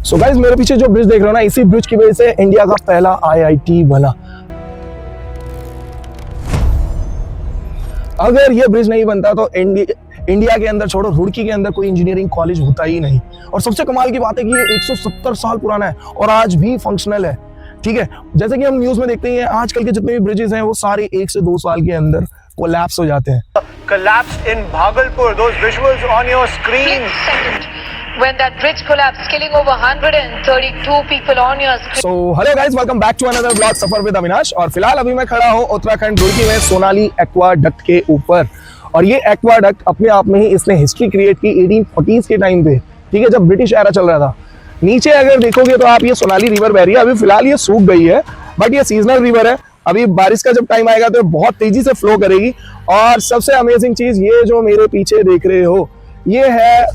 So guys, मेरे पीछे जो ब्रिज देख रहे हो ना, इसी ब्रिज की वजह से इंडिया का पहला आईआईटी बना। अगर ये ब्रिज नहीं बनता तो इंडिया के अंदर छोड़ो, रुड़की के अंदर कोई इंजीनियरिंग कॉलेज होता ही नहीं। और सबसे कमाल की बात है कि ये 170 साल पुराना है और आज भी फंक्शनल है। ठीक है, जैसे कि हम न्यूज में देखते हैं आजकल के जितने भी ब्रिजेस हैं वो सारे 1 से 2 साल के अंदर कोलैप्स हो जाते हैं। Collapsed in Bhagalpur, those visuals on your screen. When that bridge collapsed, killing over 132 people on your screen. So hello guys, welcome back to another vlog suffer with Avinash. और फिलहाल अभी मैं खड़ा हूँ उत्तराखंड रुड़की में सोनाली एक्वाडक्ट के ऊपर। और ये एक्वाडक्ट अपने आप में ही इसने हिस्ट्री क्रिएट की 1840s के टाइम पे, ठीक है, जब ब्रिटिश एरा चल रहा था। नीचे अगर देखोगे तो आप ये सोनाली रिवर बह रही है। अभी फिलहाल ये सूख गई है, बट ये सीजनल रिवर है। अभी बारिश का जब टाइम आएगा तो बहुत तेजी से फ्लो करेगी। और सबसे अमेजिंग चीज, ये जो मेरे पीछे देख रहे हो, ये है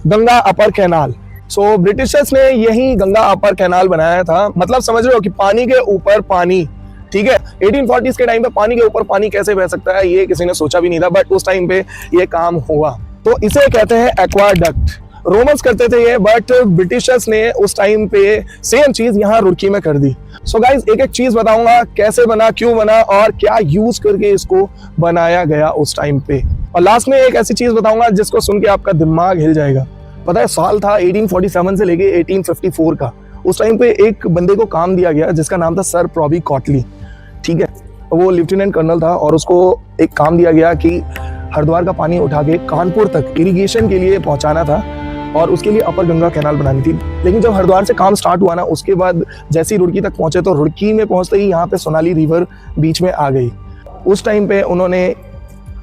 गंगा अपर कैनाल। सो ब्रिटिशर्स ने यही गंगा अपर कैनाल बनाया था। मतलब समझ रहे हो कि पानी के ऊपर पानी, ठीक है। 1840s के टाइम पे पानी के ऊपर पानी कैसे बह सकता है, ये किसी ने सोचा भी नहीं था, बट उस टाइम पे ये काम हुआ। तो इसे कहते हैं एक्वाडक्ट। रोमन्स करते थे ये, बट ब्रिटिशर्स ने उस टाइम पे सेम चीज यहाँ रुड़की में कर दी। सो गाइज, एक एक चीज बताऊंगा, कैसे बना, क्यों बना और क्या यूज करके इसको बनाया गया उस टाइम पे। और लास्ट में एक ऐसी चीज बताऊंगा जिसको सुन के आपका दिमाग हिल जाएगा। पता है, साल था 1847 से लेके 1854 का। उस टाइम पे एक बंदे को काम दिया गया जिसका नाम था सर प्रॉबी कॉटली, ठीक है। वो लेफ्टिनेंट कर्नल था और उसको एक काम दिया गया कि हरिद्वार का पानी उठा के कानपुर तक इरिगेशन के लिए पहुंचाना था और उसके लिए अपर गंगा कैनाल बनानी थी। लेकिन जब हरिद्वार से काम स्टार्ट हुआ ना, उसके बाद जैसे ही रुड़की तक पहुंचे तो रुड़की में पहुंचते ही यहाँ पे सोनाली रिवर बीच में आ गई। उस टाइम पे उन्होंने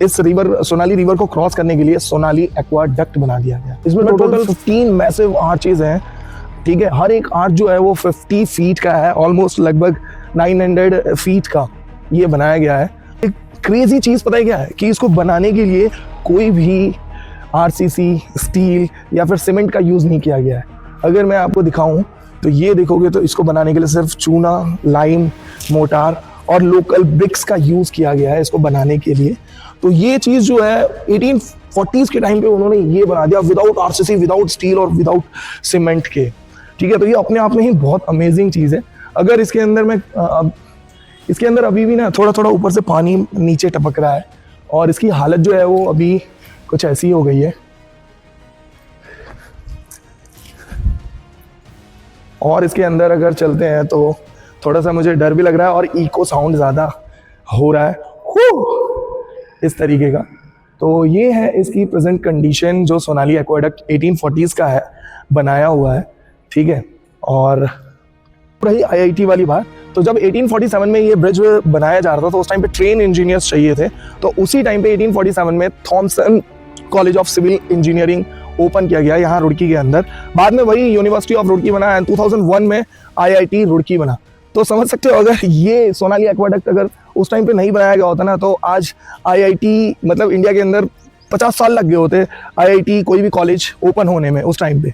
इस रिवर सोनाली रिवर को क्रॉस करने के लिए सोनाली एक्वाडक्ट बना दिया गया। इसमें टोटल 15 मैसिव आर्चेज हैं, ठीक है। हर एक आर्च जो है वो 50 फीट का है, ऑलमोस्ट लगभग 900 फीट का ये बनाया गया है। एक क्रेजी चीज पता है क्या है, कि इसको बनाने के लिए कोई भी आरसीसी, स्टील या फिर सीमेंट का यूज नहीं किया गया है। अगर मैं आपको दिखाऊं तो ये देखोगे तो इसको बनाने के लिए सिर्फ चूना, लाइम, मोटार और लोकल ब्रिक्स का यूज किया गया है इसको बनाने के लिए। तो ये चीज जो है 1840s के टाइम पे उन्होंने ये बना दिया विदाउट आरसीसी, विदाउट स्टील और विदाउट सीमेंट के, ठीक है। तो ये अपने आप में ही बहुत अमेजिंग चीज है। अगर इसके अंदर अभी भी ना थोड़ा थोड़ा ऊपर से पानी नीचे टपक रहा है और इसकी हालत जो है वो अभी कुछ ऐसी हो गई है। और इसके अंदर अगर चलते हैं तो थोड़ा सा मुझे डर भी लग रहा है और इको साउंड ज़्यादा हो रहा है इस तरीके का। तो ये है इसकी प्रेजेंट कंडीशन जो सोनाली एक्वाडक्ट 1840s का है, बनाया हुआ है, ठीक है। और रही आईआईटी वाली बात, तो जब 1847 में ये ब्रिज बनाया जा रहा था तो उस टाइम पे ट्रेन इंजीनियर्स चाहिए थे। तो उसी टाइम पे 1847 में Thomson college of civil engineering open किया गया यहाँ रुड़की के अंदर। बाद में वही यूनिवर्सिटी ऑफ रुड़की बना एंड 2001 में आईआईटी रुड़की बना। तो समझ सकते हो, अगर ये सोनाली एक्वाडक्ट अगर उस टाइम पे नहीं बनाया गया होता ना, तो आज आईआईटी मतलब इंडिया के अंदर 50 साल लग गए होते आईआईटी कोई भी कॉलेज ओपन होने में उस टाइम पे।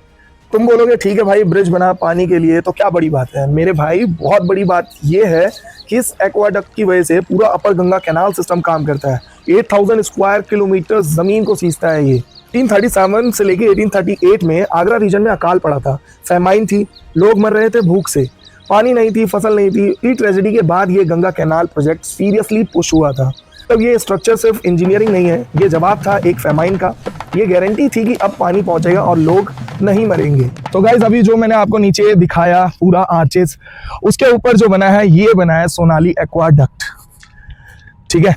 तुम बोलोगे ठीक है भाई, ब्रिज बना पानी के लिए तो क्या बड़ी बात है। मेरे भाई, बहुत बड़ी बात ये है कि इस एक्वाडक्ट की वजह से पूरा अपर गंगा कैनाल सिस्टम काम करता है। 8000 स्क्वायर किलोमीटर जमीन को सींचता है ये। 1837 से लेके 1838 में आगरा रीजन में अकाल पड़ा था, फैमाइन थी, लोग मर रहे थे भूख से, पानी नहीं थी, फसल नहीं थी। इस ट्रेजेडी के बाद ये Ganga canal project seriously push हुआ था। तब ये स्ट्रक्चर सिर्फ इंजीनियरिंग नहीं है, ये जवाब था एक फैमाइन का। ये गारंटी थी कि अब पानी पहुंचेगा और लोग नहीं मरेंगे। तो गाइज, अभी जो मैंने आपको नीचे दिखाया पूरा आर्चेस, उसके ऊपर जो बना है ये बना है सोनाली एक्वाडक्ट, ठीक है।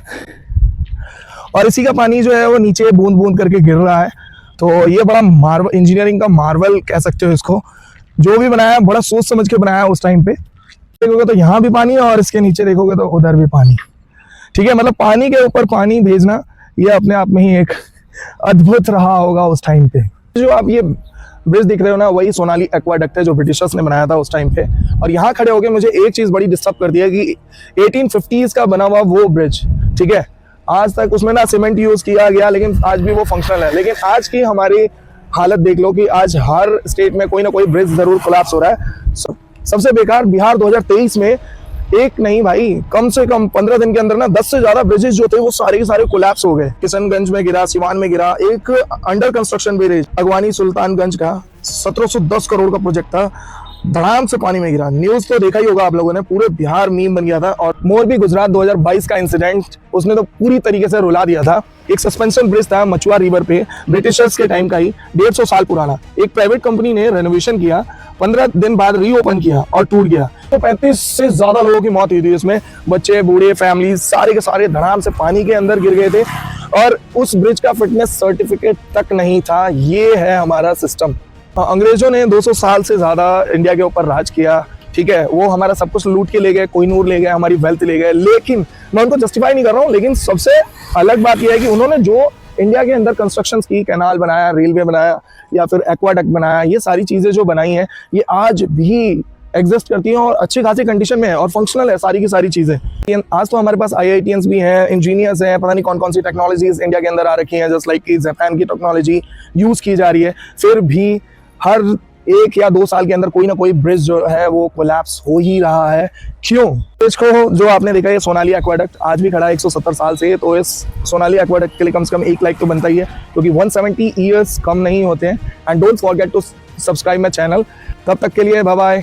और इसी का पानी जो है वो नीचे बूंद बूंद करके गिर रहा है। तो ये बड़ा मार्वल, इंजीनियरिंग का मार्वल कह सकते हो इसको। जो भी बनाया बड़ा सोच समझ के बनाया उस टाइम पे। देखोगे तो यहाँ भी पानी है और इसके नीचे देखोगे तो उधर भी पानी, ठीक है। मतलब पानी के ऊपर पानी भेजना ये अपने आप में ही एक अद्भुत रहा होगा उस टाइम पे। जो आप ये ब्रिज दिख रहे हो ना, वही सोनाली एक्वाडक्ट है जो ब्रिटिशर्स ने बनाया था उस टाइम पे। और यहाँ खड़े होके मुझे एक चीज बड़ी डिस्टर्ब कर दिया कि 1850s का बना हुआ वो ब्रिज, ठीक है, आज तक उसमें ना सीमेंट यूज किया गया, लेकिन आज भी वो फंक्शनल है। लेकिन आज की हमारी हालत देख लो कि आज हर स्टेट में कोई ना कोई ब्रिज जरूर कोलैप्स हो रहा है। सबसे बेकार बिहार 2023 में एक नहीं भाई, कम से कम 15 दिन के अंदर ना 10 से ज्यादा ब्रिजेस जो थे वो सारे के सारे कोलैप्स हो गए। किशनगंज में गिरा, सिवान में गिरा। एक अंडर कंस्ट्रक्शन ब्रिज अगवानी सुल्तानगंज का 1710 करोड़ का प्रोजेक्ट था, धड़ाम से पानी में गिरा। न्यूज तो देखा ही होगा आप लोगों ने, पूरे बिहार मीम बन गया था। और मोरबी गुजरात 2022 का इंसिडेंट, उसने तो पूरी तरीके से रुला दिया था। एक सस्पेंशन ब्रिज था मचुआ रिवर पे, ब्रिटिशर्स के टाइम का ही, 150 साल पुराना। एक प्राइवेट कंपनी ने रेनोवेशन किया, 15 दिन बाद रीओपन किया और टूट गया। तो 35 से ज्यादा लोगों की मौत हुई थी इसमें, बच्चे, बूढ़े, फैमिली सारे के सारे धड़ाम से पानी के अंदर गिर गए थे। और उस ब्रिज का फिटनेस सर्टिफिकेट तक नहीं था। ये है हमारा सिस्टम। अंग्रेजों ने 200 साल से ज्यादा इंडिया के ऊपर राज किया, ठीक है, वो हमारा सब कुछ लूट के ले गए, कोहिनूर ले गए, हमारी वेल्थ ले गए। लेकिन मैं उनको जस्टिफाई नहीं कर रहा हूँ, लेकिन सबसे अलग बात यह है कि उन्होंने जो इंडिया के अंदर कंस्ट्रक्शन की, कैनाल बनाया, रेलवे बनाया या फिर एक्वाडक्ट बनाया, ये सारी चीजें जो बनाई हैं ये आज भी एग्जिस्ट करती हैं और अच्छी खासी कंडीशन में है और फंक्शनल है सारी की सारी चीजें। आज तो हमारे पास IITians भी हैं, इंजीनियर्स हैं, पता नहीं कौन कौन सी टेक्नोलॉजीज इंडिया के अंदर आ रखी हैं, जस्ट लाइक कि जापान की टेक्नोलॉजी यूज की जा रही है। फिर भी हर 1 या 2 साल के अंदर कोई ना कोई ब्रिज जो है वो कोलैप्स हो ही रहा है। क्यों? ब्रिज को जो आपने देखा है सोनाली एक्वाडक्ट आज भी खड़ा है 170 साल से, तो इस सोनाली एक्वाडक्ट के लिए कम से कम 1 लाइक तो बनता ही है, क्योंकि 170 ईयर्स कम नहीं होते हैं। And don't forget to subscribe my channel. तब तक के लिए बाय बाय।